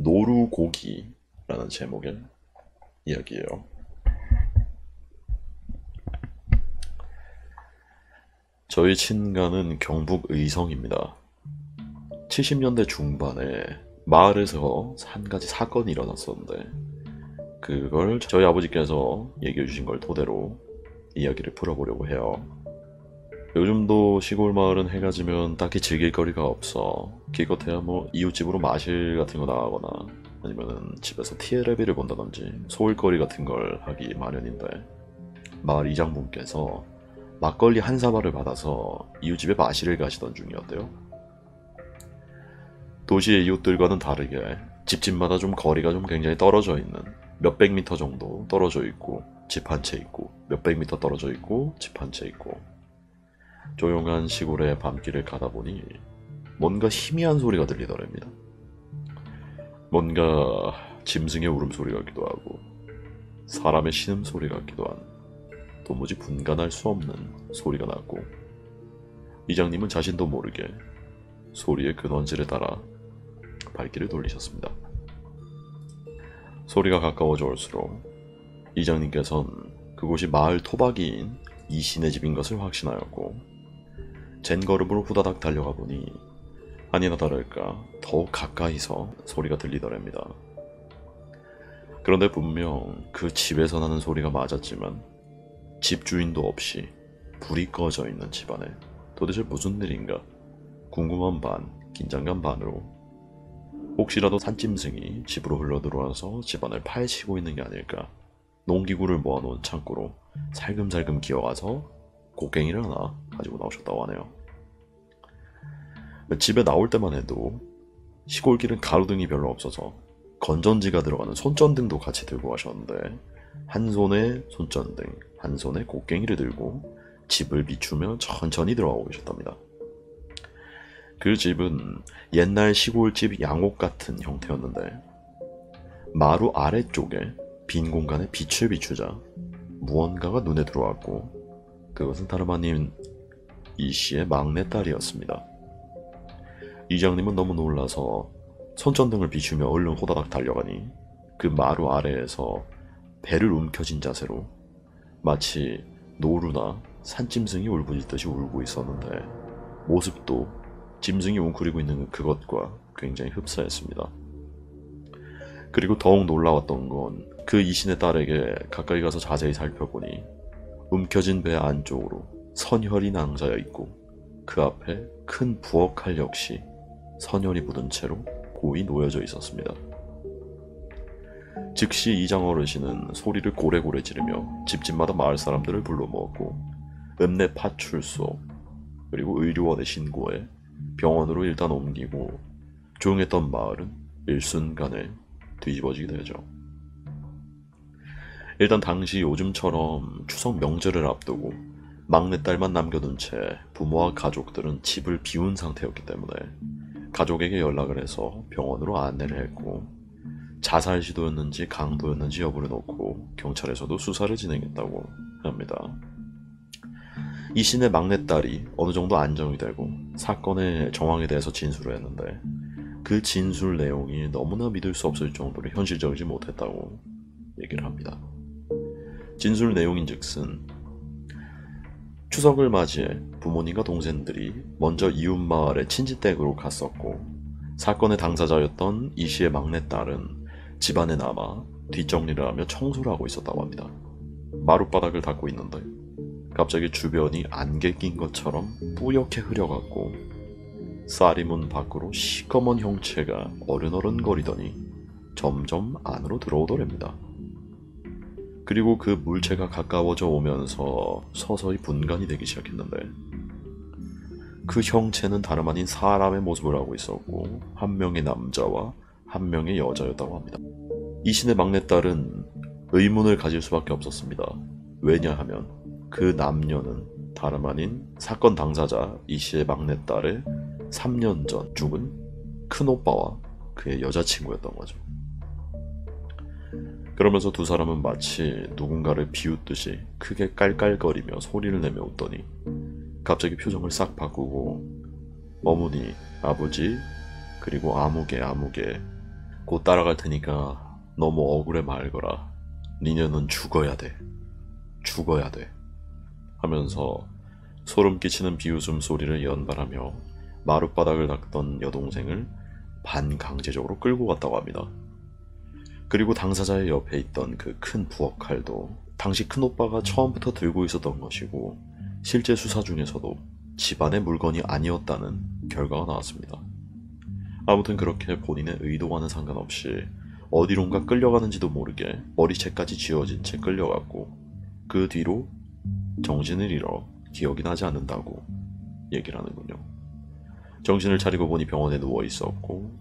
노루고기라는 제목의 이야기예요. 저희 친가는 경북 의성입니다. 70년대 중반에 마을에서 한 가지 사건이 일어났었는데 그걸 저희 아버지께서 얘기해 주신 걸 토대로 이야기를 풀어보려고 해요. 요즘도 시골 마을은 해가 지면 딱히 즐길 거리가 없어. 기껏해야 뭐 이웃집으로 마실 같은 거 나가거나 아니면은 집에서 TLB를 본다든지 소일거리 같은 걸 하기 마련인데, 마을 이장분께서 막걸리 한 사발을 받아서 이웃집에 마실을 가시던 중이었대요. 도시의 이웃들과는 다르게 집집마다 좀 거리가 좀 굉장히 떨어져 있는, 몇백 미터 정도 떨어져 있고 집 한 채 있고, 몇백 미터 떨어져 있고 집 한 채 있고, 조용한 시골의 밤길을 가다 보니 뭔가 희미한 소리가 들리더랍니다. 뭔가 짐승의 울음소리 같기도 하고 사람의 신음소리 같기도 한, 도무지 분간할 수 없는 소리가 났고, 이장님은 자신도 모르게 소리의 근원지를 따라 발길을 돌리셨습니다. 소리가 가까워져 올수록 이장님께선 그곳이 마을 토박이인 이씨네 집인 것을 확신하였고, 젠걸음으로 후다닥 달려가 보니 아니나 다를까 더욱 가까이서 소리가 들리더랍니다. 그런데 분명 그 집에서 나는 소리가 맞았지만 집주인도 없이 불이 꺼져 있는 집안에 도대체 무슨 일인가 궁금한 반 긴장감 반으로 혹시라도 산짐승이 집으로 흘러들어와서 집안을 파헤치고 있는 게 아닐까 농기구를 모아놓은 창고로 살금살금 기어가서 곡괭이를 하나 가지고 나오셨다고 하네요. 집에 나올 때만 해도 시골길은 가로등이 별로 없어서 건전지가 들어가는 손전등도 같이 들고 가셨는데, 한 손에 손전등, 한 손에 곡괭이를 들고 집을 비추며 천천히 들어가고 계셨답니다. 그 집은 옛날 시골집 양옥 같은 형태였는데, 마루 아래쪽에 빈 공간에 빛을 비추자 무언가가 눈에 들어왔고, 그것은 다름 아닌 이씨의 막내딸이었습니다. 이장님은 너무 놀라서 손전등을 비추며 얼른 호다닥 달려가니 그 마루 아래에서 배를 움켜쥔 자세로 마치 노루나 산짐승이 울부짖듯이 울고 있었는데, 모습도 짐승이 웅크리고 있는 그것과 굉장히 흡사했습니다. 그리고 더욱 놀라웠던 건 그 이신의 딸에게 가까이 가서 자세히 살펴보니 움켜진 배 안쪽으로 선혈이 낭자여 있고, 그 앞에 큰 부엌칼 역시 선혈이 묻은 채로 고이 놓여져 있었습니다. 즉시 이장 어르신은 소리를 고래고래 지르며 집집마다 마을 사람들을 불러 모았고, 읍내 파출소 그리고 의료원에 신고해 병원으로 일단 옮기고, 조용했던 마을은 일순간에 뒤집어지게 되죠. 일단 당시 요즘처럼 추석 명절을 앞두고 막내딸만 남겨둔 채 부모와 가족들은 집을 비운 상태였기 때문에 가족에게 연락을 해서 병원으로 안내를 했고, 자살 시도였는지 강도였는지 여부를 놓고 경찰에서도 수사를 진행했다고 합니다. 이신의 막내딸이 어느 정도 안정이 되고 사건의 정황에 대해서 진술을 했는데, 그 진술 내용이 너무나 믿을 수 없을 정도로 현실적이지 못했다고 얘기를 합니다. 진술 내용인즉슨 추석을 맞이해 부모님과 동생들이 먼저 이웃마을에 친지댁으로 갔었고, 사건의 당사자였던 이씨의 막내딸은 집안에 남아 뒷정리를 하며 청소를 하고 있었다고 합니다. 마룻바닥을 닦고 있는데 갑자기 주변이 안개 낀 것처럼 뿌옇게 흐려갔고, 쌀이 문 밖으로 시꺼먼 형체가 어른어른거리더니 점점 안으로 들어오더랍니다. 그리고 그 물체가 가까워져 오면서 서서히 분간이 되기 시작했는데, 그 형체는 다름 아닌 사람의 모습을 하고 있었고, 한 명의 남자와 한 명의 여자였다고 합니다. 이신의 막내딸은 의문을 가질 수밖에 없었습니다. 왜냐하면 그 남녀는 다름 아닌 사건 당사자 이씨의 막내딸의 3년 전 죽은 큰오빠와 그의 여자친구였던 거죠. 그러면서 두 사람은 마치 누군가를 비웃듯이 크게 깔깔거리며 소리를 내며 웃더니 갑자기 표정을 싹 바꾸고 어머니, 아버지, 그리고 아무개 곧 따라갈 테니까 너무 억울해 말거라. 니녀는 죽어야 돼. 죽어야 돼. 하면서 소름 끼치는 비웃음 소리를 연발하며 마룻바닥을 닦던 여동생을 반강제적으로 끌고 갔다고 합니다. 그리고 당사자의 옆에 있던 그 큰 부엌 칼도 당시 큰오빠가 처음부터 들고 있었던 것이고 실제 수사 중에서도 집안의 물건이 아니었다는 결과가 나왔습니다. 아무튼 그렇게 본인의 의도와는 상관없이 어디론가 끌려가는지도 모르게 머리채까지 쥐어진 채 끌려갔고 그 뒤로 정신을 잃어 기억이 나지 않는다고 얘기를 하는군요. 정신을 차리고 보니 병원에 누워 있었고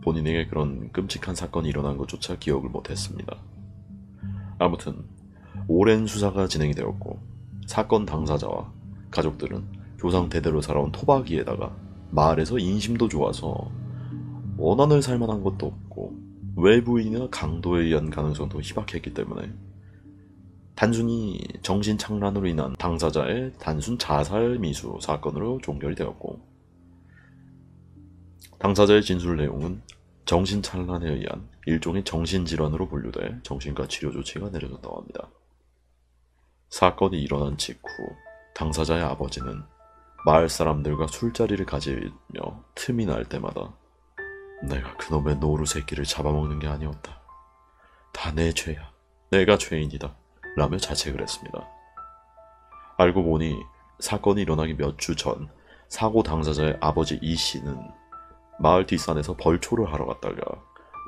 본인에게 그런 끔찍한 사건이 일어난 것조차 기억을 못했습니다. 아무튼 오랜 수사가 진행이 되었고 사건 당사자와 가족들은 조상 대대로 살아온 토박이에다가 마을에서 인심도 좋아서 원한을 살만한 것도 없고 외부인이나 강도에 의한 가능성도 희박했기 때문에 단순히 정신착란으로 인한 당사자의 단순 자살 미수 사건으로 종결이 되었고 당사자의 진술 내용은 정신착란에 의한 일종의 정신질환으로 분류돼 정신과 치료 조치가 내려졌다고 합니다. 사건이 일어난 직후 당사자의 아버지는 마을 사람들과 술자리를 가지며 틈이 날 때마다 내가 그놈의 노루 새끼를 잡아먹는 게 아니었다. 다 내 죄야. 내가 죄인이다. 라며 자책을 했습니다. 알고 보니 사건이 일어나기 몇 주 전 사고 당사자의 아버지 이 씨는 마을 뒷산에서 벌초를 하러 갔다가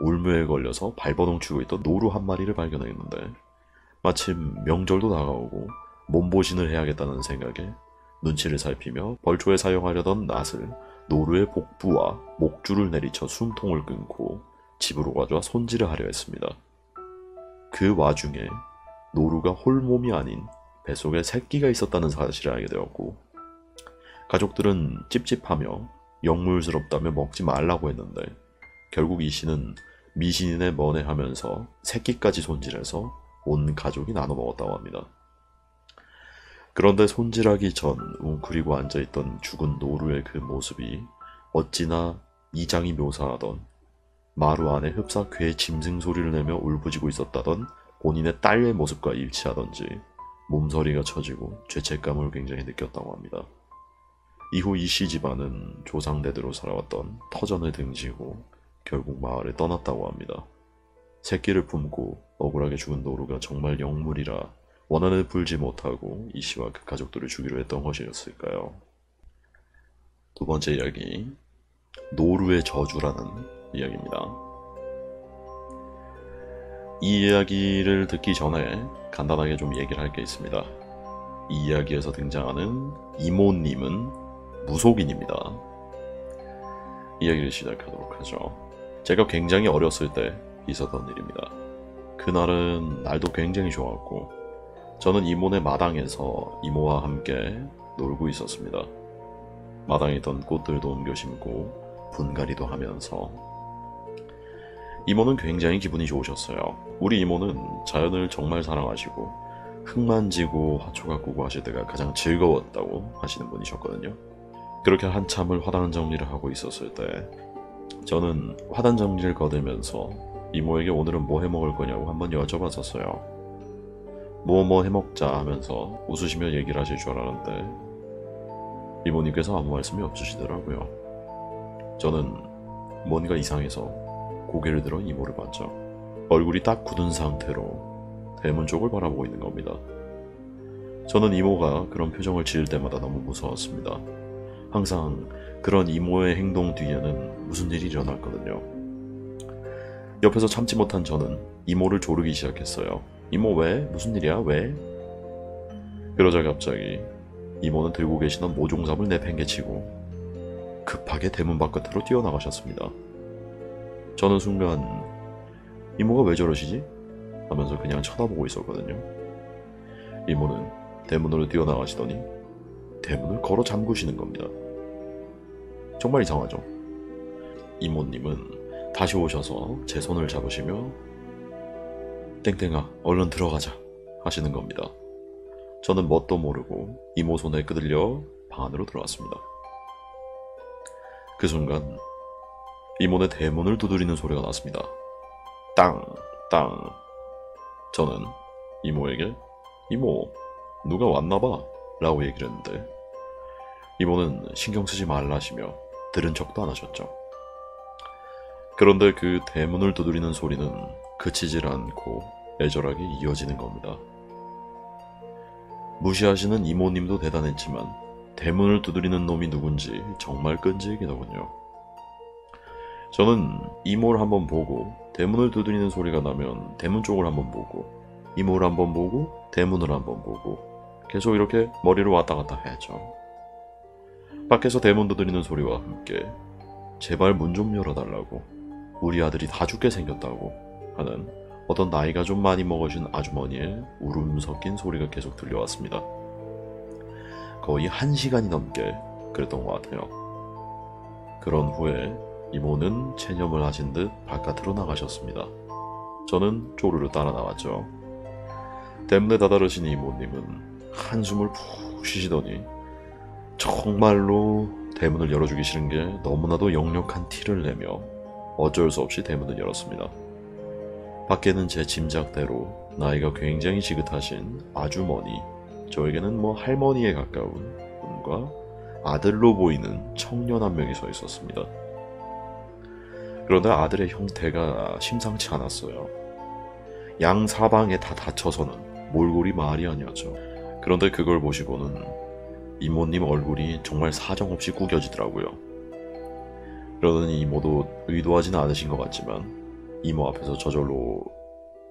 울무에 걸려서 발버둥 치고 있던 노루 한 마리를 발견했는데 마침 명절도 다가오고 몸보신을 해야겠다는 생각에 눈치를 살피며 벌초에 사용하려던 낫을 노루의 복부와 목줄을 내리쳐 숨통을 끊고 집으로 가져와 손질을 하려 했습니다. 그 와중에 노루가 홀몸이 아닌 뱃속에 새끼가 있었다는 사실을 알게 되었고 가족들은 찝찝하며 역물스럽다며 먹지 말라고 했는데 결국 이 씨는 미신인의 먼해하면서 새끼까지 손질해서 온 가족이 나눠 먹었다고 합니다. 그런데 손질하기 전 웅크리고 앉아있던 죽은 노루의 그 모습이 어찌나 이장이 묘사하던 마루 안에 흡사 괴 짐승 소리를 내며 울부짖고 있었다던 본인의 딸의 모습과 일치하던지 몸서리가 처지고 죄책감을 굉장히 느꼈다고 합니다. 이후 이 씨 집안은 조상대대로 살아왔던 터전을 등지고 결국 마을을 떠났다고 합니다. 새끼를 품고 억울하게 죽은 노루가 정말 영물이라 원한을 풀지 못하고 이 씨와 그 가족들을 죽이려 했던 것이었을까요? 두 번째 이야기, 노루의 저주라는 이야기입니다. 이 이야기를 듣기 전에 간단하게 좀 얘기를 할 게 있습니다. 이 이야기에서 등장하는 이모님은 무속인입니다. 이야기를 시작하도록 하죠. 제가 굉장히 어렸을 때 있었던 일입니다. 그날은 날도 굉장히 좋았고 저는 이모네 마당에서 이모와 함께 놀고 있었습니다. 마당에 있던 꽃들도 옮겨 심고 분갈이도 하면서 이모는 굉장히 기분이 좋으셨어요. 우리 이모는 자연을 정말 사랑하시고 흙 만지고 화초 가꾸고 하실 때가 가장 즐거웠다고 하시는 분이셨거든요. 그렇게 한참을 화단 정리를 하고 있었을 때 저는 화단 정리를 거들면서 이모에게 오늘은 뭐 해먹을 거냐고 한번 여쭤봤었어요. 뭐 해먹자 하면서 웃으시며 얘기를 하실 줄 알았는데 이모님께서 아무 말씀이 없으시더라고요. 저는 뭔가 이상해서 고개를 들어 이모를 봤죠. 얼굴이 딱 굳은 상태로 대문 쪽을 바라보고 있는 겁니다. 저는 이모가 그런 표정을 지을 때마다 너무 무서웠습니다. 항상 그런 이모의 행동 뒤에는 무슨 일이 일어났거든요. 옆에서 참지 못한 저는 이모를 조르기 시작했어요. 이모 왜? 무슨 일이야? 왜? 그러자 갑자기 이모는 들고 계시던 모종삽을 내팽개치고 급하게 대문 바깥으로 뛰어나가셨습니다. 저는 순간 이모가 왜 저러시지? 하면서 그냥 쳐다보고 있었거든요. 이모는 대문으로 뛰어나가시더니 대문을 걸어 잠그시는 겁니다. 정말 이상하죠? 이모님은 다시 오셔서 제 손을 잡으시며 땡땡아 얼른 들어가자 하시는 겁니다. 저는 뭣도 모르고 이모 손에 끄들려 방 안으로 들어왔습니다. 그 순간 이모네 대문을 두드리는 소리가 났습니다. 땅, 땅. 저는 이모에게 이모, 누가 왔나봐 라고 얘기를 했는데 이모는 신경 쓰지 말라시며 들은 척도 안 하셨죠. 그런데 그 대문을 두드리는 소리는 그치질 않고 애절하게 이어지는 겁니다. 무시하시는 이모님도 대단했지만 대문을 두드리는 놈이 누군지 정말 끈질기더군요. 저는 이모를 한번 보고 대문을 두드리는 소리가 나면 대문 쪽을 한번 보고 이모를 한번 보고 대문을 한번 보고 계속 이렇게 머리를 왔다 갔다 해야죠. 밖에서 대문 두드리는 소리와 함께 제발 문 좀 열어달라고, 우리 아들이 다 죽게 생겼다고 하는 어떤 나이가 좀 많이 먹으신 아주머니의 울음 섞인 소리가 계속 들려왔습니다. 거의 1시간이 넘게 그랬던 것 같아요. 그런 후에 이모는 체념을 하신 듯 바깥으로 나가셨습니다. 저는 쪼르르 따라 나왔죠. 때문에 다다르신 이모님은 한숨을 푹 쉬시더니 정말로 대문을 열어주기 싫은 게 너무나도 역력한 티를 내며 어쩔 수 없이 대문을 열었습니다. 밖에는 제 짐작대로 나이가 굉장히 지긋하신 아주머니, 저에게는 할머니에 가까운 분과 아들로 보이는 청년 한 명이 서 있었습니다. 그런데 아들의 형태가 심상치 않았어요. 양 사방에 다 닫혀서는 몰골이 말이 아니었죠. 그런데 그걸 보시고는 이모님 얼굴이 정말 사정없이 구겨지더라고요. 그러더니 이모도 의도하지는 않으신 것 같지만 이모 앞에서 저절로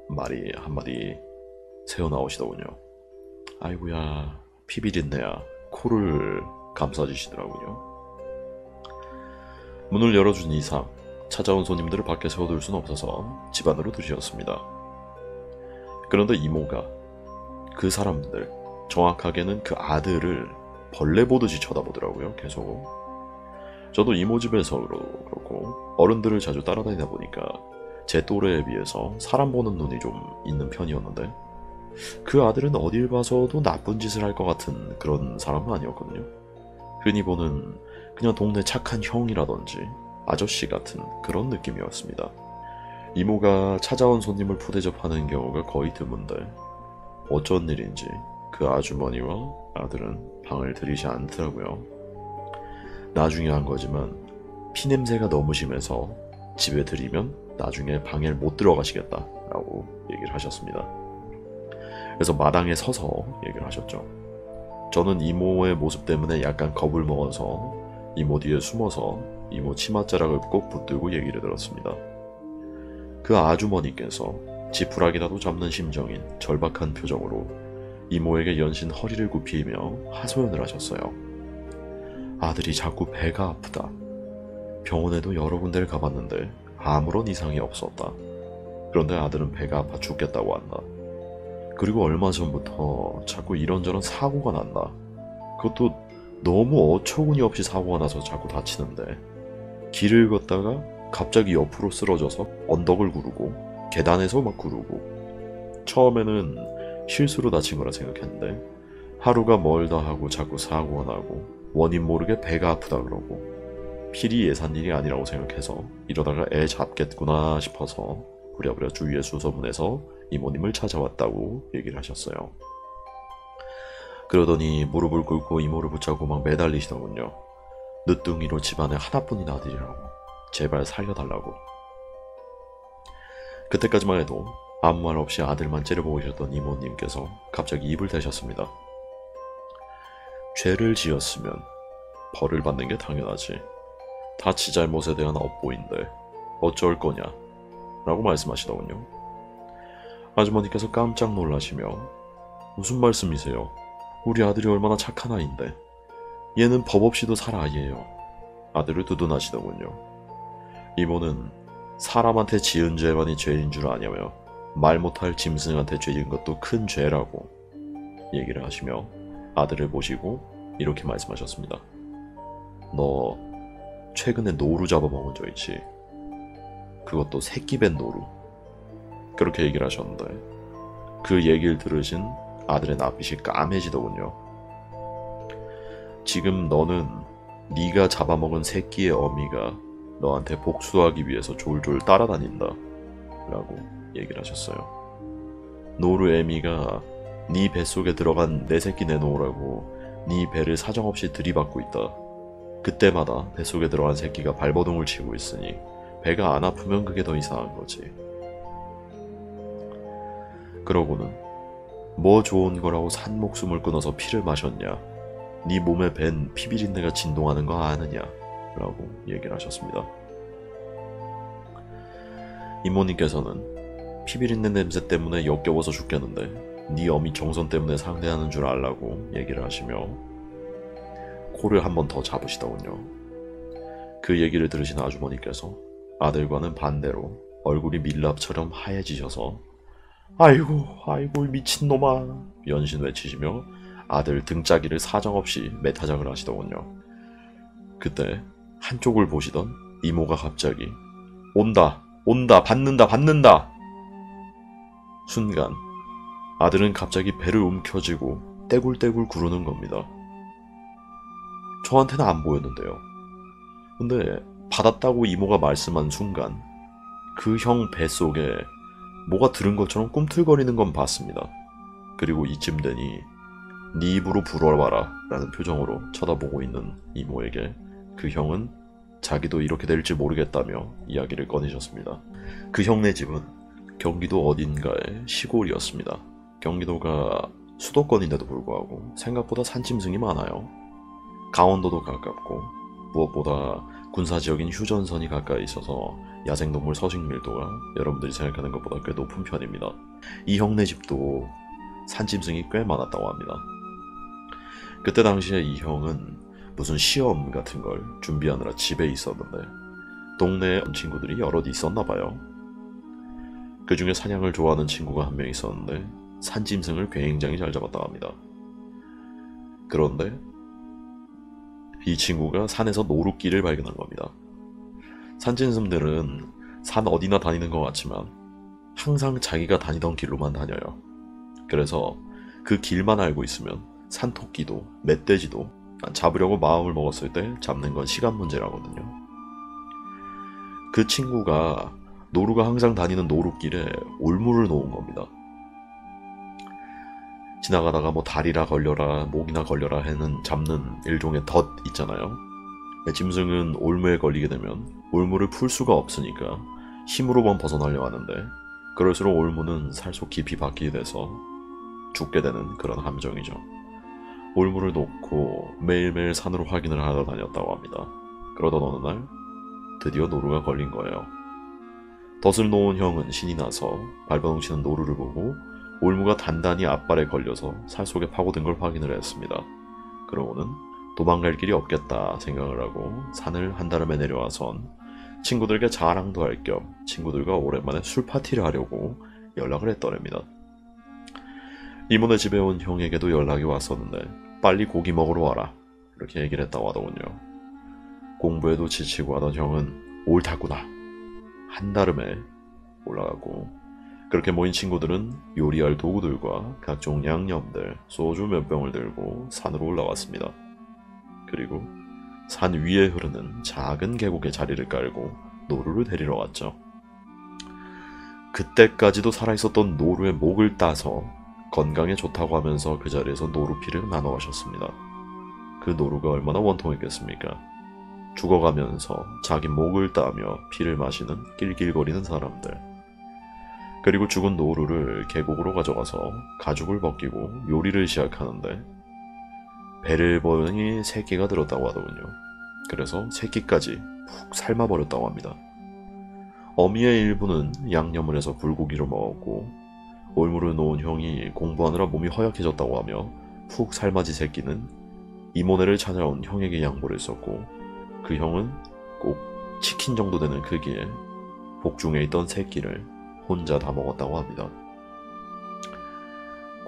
말이 한마디 새어나오시더군요. 아이고야, 피비린내야. 코를 감싸주시더라고요. 문을 열어준 이상 찾아온 손님들을 밖에 세워둘 수는 없어서 집 안으로 들이었습니다. 그런데 이모가 그 사람들, 정확하게는 그 아들을 벌레 보듯이 쳐다보더라고요. 계속. 저도 이모 집에서 그렇고 어른들을 자주 따라다니다 보니까 제 또래에 비해서 사람 보는 눈이 좀 있는 편이었는데 그 아들은 어딜 봐서도 나쁜 짓을 할 것 같은 그런 사람은 아니었거든요. 흔히 보는 그냥 동네 착한 형이라든지 아저씨 같은 그런 느낌이었습니다. 이모가 찾아온 손님을 푸대접하는 경우가 거의 드문데 어쩐 일인지 그 아주머니와 아들은 방을 들이지 않더라고요. 나중에 한 거지만 피냄새가 너무 심해서 집에 들이면 나중에 방에 못 들어가시겠다라고 얘기를 하셨습니다. 그래서 마당에 서서 얘기를 하셨죠. 저는 이모의 모습 때문에 약간 겁을 먹어서 이모 뒤에 숨어서 이모 치맛자락을 꼭 붙들고 얘기를 들었습니다. 그 아주머니께서 지푸라기라도 잡는 심정인 절박한 표정으로 이모에게 연신 허리를 굽히며 하소연을 하셨어요. 아들이 자꾸 배가 아프다. 병원에도 여러 군데를 가봤는데 아무런 이상이 없었다. 그런데 아들은 배가 아파 죽겠다고 한다. 그리고 얼마 전부터 자꾸 이런저런 사고가 난다. 그것도 너무 어처구니 없이 사고가 나서 자꾸 다치는데 길을 걷다가 갑자기 옆으로 쓰러져서 언덕을 구르고 계단에서 막 구르고 처음에는 실수로 다친 거라 생각했는데 하루가 멀다 하고 자꾸 사고가 나고 원인 모르게 배가 아프다 그러고 필히 예산 일이 아니라고 생각해서 이러다가 애 잡겠구나 싶어서 부랴부랴 주위에 수소문해서 이모님을 찾아왔다고 얘기를 하셨어요. 그러더니 무릎을 꿇고 이모를 붙잡고 막 매달리시더군요. 늦둥이로 집안에 하나뿐인 아들이라고 제발 살려달라고. 그때까지만 해도 아무 말 없이 아들만 째려보고 계셨던 이모님께서 갑자기 입을 대셨습니다. 죄를 지었으면 벌을 받는 게 당연하지. 다 지 잘못에 대한 업보인데 어쩔 거냐 라고 말씀하시더군요. 아주머니께서 깜짝 놀라시며 무슨 말씀이세요? 우리 아들이 얼마나 착한 아이인데 얘는 법 없이도 살 아이예요. 아들을 두둔하시더군요. 이모는 사람한테 지은 죄만이 죄인 줄 아냐며 말 못할 짐승한테 죄인 것도 큰 죄라고 얘기를 하시며 아들을 보시고 이렇게 말씀하셨습니다. 너 최근에 노루 잡아먹은 적 있지? 그것도 새끼 뱃 노루. 그렇게 얘기를 하셨는데 그 얘기를 들으신 아들의 낯빛이 까매지더군요. 지금 너는 네가 잡아먹은 새끼의 어미가 너한테 복수하기 위해서 졸졸 따라다닌다 라고 얘기를 하셨어요. 노루 애미가 네 뱃속에 들어간 내 새끼 내놓으라고 네 배를 사정없이 들이받고 있다. 그때마다 뱃속에 들어간 새끼가 발버둥을 치고 있으니 배가 안 아프면 그게 더 이상한 거지. 그러고는 뭐 좋은 거라고 산 목숨을 끊어서 피를 마셨냐? 네 몸에 밴 피비린내가 진동하는 거 아느냐? 라고 얘기를 하셨습니다. 이모님께서는 피비린내 냄새 때문에 역겨워서 죽겠는데 네 어미 정선 때문에 상대하는 줄 알라고 얘기를 하시며 코를 한 번 더 잡으시더군요. 그 얘기를 들으신 아주머니께서 아들과는 반대로 얼굴이 밀랍처럼 하얘지셔서 아이고 미친놈아 연신 외치시며 아들 등짜기를 사정없이 매타작을 하시더군요. 그때 한쪽을 보시던 이모가 갑자기 온다 받는다 순간 아들은 갑자기 배를 움켜쥐고 떼굴떼굴 구르는 겁니다. 저한테는 안 보였는데요. 근데 받았다고 이모가 말씀한 순간 그 형 뱃속에 뭐가 들은 것처럼 꿈틀거리는 건 봤습니다. 그리고 이쯤 되니 네 입으로 불어봐라 라는 표정으로 쳐다보고 있는 이모에게 그 형은 자기도 이렇게 될지 모르겠다며 이야기를 꺼내셨습니다. 그 형네 집은 경기도 어딘가의 시골이었습니다. 경기도가 수도권인데도 불구하고 생각보다 산짐승이 많아요. 강원도도 가깝고 무엇보다 군사지역인 휴전선이 가까이 있어서 야생동물 서식 밀도가 여러분들이 생각하는 것보다 꽤 높은 편입니다. 이 형네 집도 산짐승이 꽤 많았다고 합니다. 그때 당시에 이 형은 무슨 시험 같은 걸 준비하느라 집에 있었는데 동네에 친구들이 여럿 있었나봐요. 그 중에 사냥을 좋아하는 친구가 한 명 있었는데 산짐승을 굉장히 잘 잡았다고 합니다. 그런데 이 친구가 산에서 노루끼를 발견한 겁니다. 산짐승들은 산 어디나 다니는 것 같지만 항상 자기가 다니던 길로만 다녀요. 그래서 그 길만 알고 있으면 산토끼도 멧돼지도 잡으려고 마음을 먹었을 때 잡는 건 시간 문제라거든요. 그 친구가 노루가 항상 다니는 노루길에 올무를 놓은 겁니다. 지나가다가 뭐 다리나 걸려라 목이나 걸려라 해는 잡는 일종의 덫 있잖아요. 짐승은 올무에 걸리게 되면 올무를 풀 수가 없으니까 힘으로만 벗어나려 하는데 그럴수록 올무는 살속 깊이 박히게 돼서 죽게 되는 그런 함정이죠. 올무를 놓고 매일매일 산으로 확인을 하러 다녔다고 합니다. 그러던 어느 날 드디어 노루가 걸린 거예요. 덫을 놓은 형은 신이 나서 발버둥 치는 노루를 보고 올무가 단단히 앞발에 걸려서 살 속에 파고든 걸 확인을 했습니다. 그러고는 도망갈 길이 없겠다 생각을 하고 산을 한달음에 내려와선 친구들에게 자랑도 할 겸 친구들과 오랜만에 술 파티를 하려고 연락을 했더랍니다. 이모네 집에 온 형에게도 연락이 왔었는데 빨리 고기 먹으러 와라 이렇게 얘기를 했다고 하더군요. 공부에도 지치고 하던 형은 옳다구나 한달음에 올라가고 그렇게 모인 친구들은 요리할 도구들과 각종 양념들, 소주 몇 병을 들고 산으로 올라왔습니다. 그리고 산 위에 흐르는 작은 계곡에 자리를 깔고 노루를 데리러 왔죠. 그때까지도 살아있었던 노루의 목을 따서 건강에 좋다고 하면서 그 자리에서 노루피를 나눠 마셨습니다. 그 노루가 얼마나 원통했겠습니까? 죽어가면서 자기 목을 따며 피를 마시는 낄낄거리는 사람들. 그리고 죽은 노루를 계곡으로 가져가서 가죽을 벗기고 요리를 시작하는데 배를 보니 새끼가 들었다고 하더군요. 그래서 새끼까지 푹 삶아버렸다고 합니다. 어미의 일부는 양념을 해서 불고기로 먹었고 올무를 놓은 형이 공부하느라 몸이 허약해졌다고 하며 푹 삶아진 새끼는 이모네를 찾아온 형에게 양보를 했었고 그 형은 꼭 치킨 정도 되는 크기의 복중에 있던 새끼를 혼자 다 먹었다고 합니다.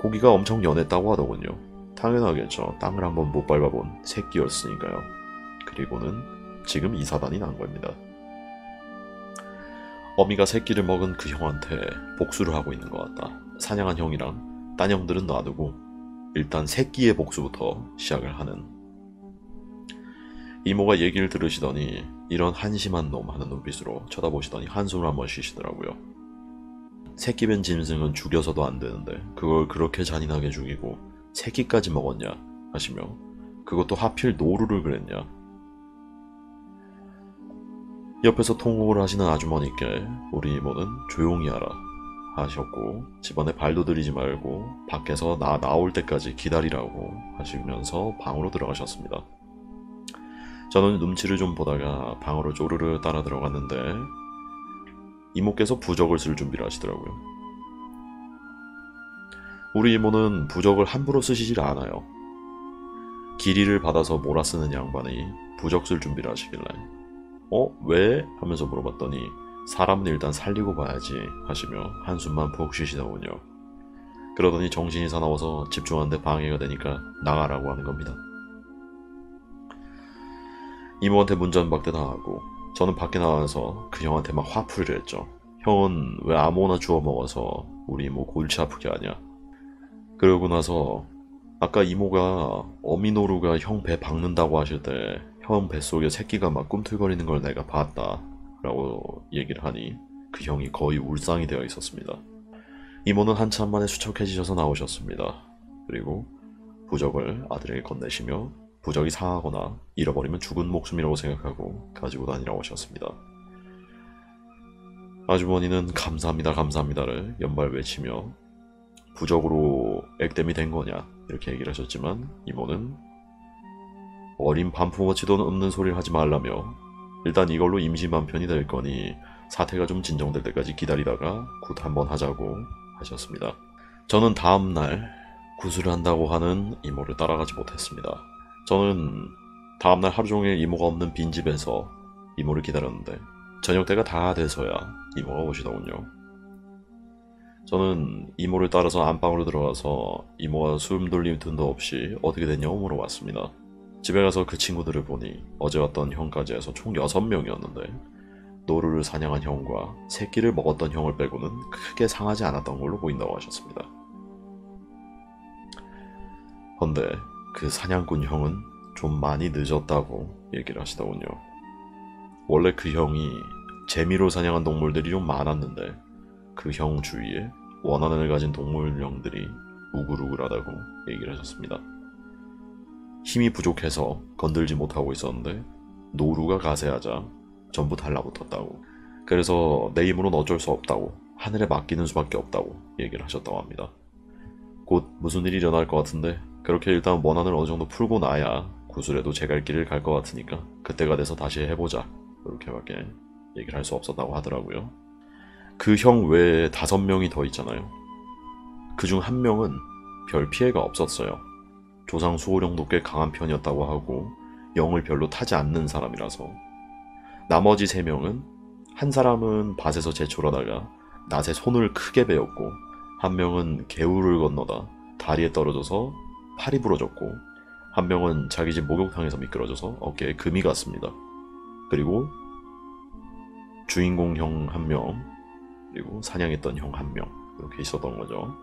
고기가 엄청 연했다고 하더군요. 당연하겠죠. 땅을 한번 못 밟아본 새끼였으니까요. 그리고는 지금 이 사단이 난 겁니다. 어미가 새끼를 먹은 그 형한테 복수를 하고 있는 것 같다. 사냥한 형이랑 딴 형들은 놔두고 일단 새끼의 복수부터 시작을 하는. 이모가 얘기를 들으시더니 이런 한심한 놈 하는 눈빛으로 쳐다보시더니 한숨을 한번 쉬시더라고요. 새끼 뺀 짐승은 죽여서도 안 되는데 그걸 그렇게 잔인하게 죽이고 새끼까지 먹었냐 하시며 그것도 하필 노루를 그랬냐. 옆에서 통곡을 하시는 아주머니께 우리 이모는 조용히 하라 하셨고 집안에 발도 들이지 말고 밖에서 나 나올 때까지 기다리라고 하시면서 방으로 들어가셨습니다. 저는 눈치를 좀 보다가 방으로 쪼르르 따라 들어갔는데 이모께서 부적을 쓸 준비를 하시더라고요. 우리 이모는 부적을 함부로 쓰시질 않아요. 기리를 받아서 몰아쓰는 양반이 부적 쓸 준비를 하시길래 왜? 하면서 물어봤더니 사람은 일단 살리고 봐야지 하시며 한숨만 푹 쉬시더군요. 그러더니 정신이 사나워서 집중하는데 방해가 되니까 나가라고 하는 겁니다. 이모한테 문전박대 당하고 저는 밖에 나와서 그 형한테 막 화풀이를 했죠. 형은 왜 아무거나 주워 먹어서 우리 이모 골치 아프게 하냐. 그러고 나서 아까 이모가 어미노루가 형 배 박는다고 하실 때 형 뱃속에 새끼가 막 꿈틀거리는 걸 내가 봤다 라고 얘기를 하니 그 형이 거의 울상이 되어 있었습니다. 이모는 한참 만에 수척해지셔서 나오셨습니다. 그리고 부적을 아들에게 건네시며 부적이 상하거나 잃어버리면 죽은 목숨이라고 생각하고 가지고 다니라고 하셨습니다. 아주머니는 감사합니다 감사합니다를 연발 외치며 부적으로 액땜이 된 거냐 이렇게 얘기를 하셨지만 이모는 어린 반품어치도 없는 소리를 하지 말라며 일단 이걸로 임시만편이 될 거니 사태가 좀 진정될 때까지 기다리다가 굿 한번 하자고 하셨습니다. 저는 다음날 구술을 한다고 하는 이모를 따라가지 못했습니다. 저는 다음날 하루종일 이모가 없는 빈집에서 이모를 기다렸는데 저녁 때가 다 돼서야 이모가 오시더군요. 저는 이모를 따라서 안방으로 들어가서 이모가 숨 돌릴 틈도 없이 어떻게 됐냐고 물어봤습니다. 집에 가서 그 친구들을 보니 어제 왔던 형까지 해서 총 6명이었는데 노루를 사냥한 형과 새끼를 먹었던 형을 빼고는 크게 상하지 않았던 걸로 보인다고 하셨습니다. 헌데 그 사냥꾼 형은 좀 많이 늦었다고 얘기를 하시더군요. 원래 그 형이 재미로 사냥한 동물들이 좀 많았는데 그 형 주위에 원한을 가진 동물형들이 우글우글하다고 얘기를 하셨습니다. 힘이 부족해서 건들지 못하고 있었는데 노루가 가세하자 전부 달라붙었다고. 그래서 내 힘으로는 어쩔 수 없다고 하늘에 맡기는 수밖에 없다고 얘기를 하셨다고 합니다. 곧 무슨 일이 일어날 것 같은데 그렇게 일단 원한을 어느 정도 풀고 나야 구슬에도 제 갈 길을 갈 것 같으니까 그때가 돼서 다시 해보자 이렇게밖에 얘기를 할 수 없었다고 하더라고요. 그 형 외에 5명이 더 있잖아요. 그중 1명은 별 피해가 없었어요. 조상 수호령도 꽤 강한 편이었다고 하고 영을 별로 타지 않는 사람이라서. 나머지 3명은 한 사람은 밭에서 제초하다가 낫에 손을 크게 베었고 한 명은 개울을 건너다 다리에 떨어져서 팔이 부러졌고 한 명은 자기 집 목욕탕에서 미끄러져서 어깨에 금이 갔습니다. 그리고 주인공 형 1명 그리고 사냥했던 형 1명 이렇게 있었던 거죠.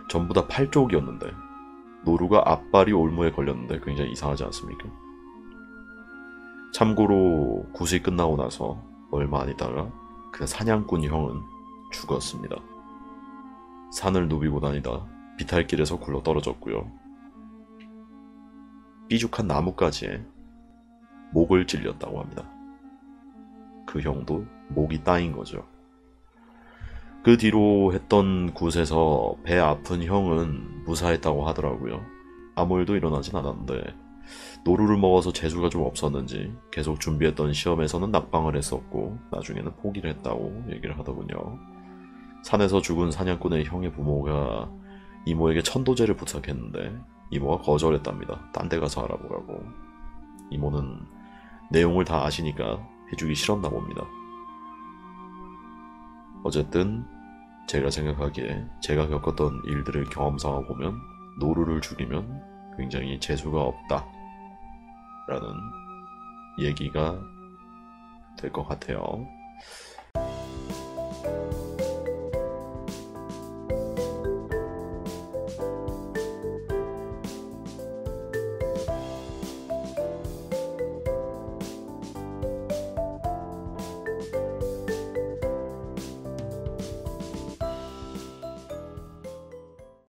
전부 다 팔 쪽이었는데 노루가 앞발이 올무에 걸렸는데 굉장히 이상하지 않습니까? 참고로 굿이 끝나고 나서 얼마 안 있다가 그 사냥꾼 형은 죽었습니다. 산을 누비고 다니다 비탈길에서 굴러 떨어졌고요. 삐죽한 나뭇가지에 목을 찔렸다고 합니다. 그 형도 목이 따인 거죠. 그 뒤로 했던 굿에서 배 아픈 형은 무사했다고 하더라고요. 아무 일도 일어나진 않았는데 노루를 먹어서 재수가 좀 없었는지 계속 준비했던 시험에서는 낙방을 했었고 나중에는 포기를 했다고 얘기를 하더군요. 산에서 죽은 사냥꾼의 형의 부모가 이모에게 천도제를 부탁했는데 이모가 거절했답니다. 딴 데 가서 알아보라고. 이모는 내용을 다 아시니까 해주기 싫었나 봅니다. 어쨌든 제가 생각하기에 제가 겪었던 일들을 경험삼아 보면 노루를 죽이면 굉장히 재수가 없다 라는 얘기가 될 것 같아요.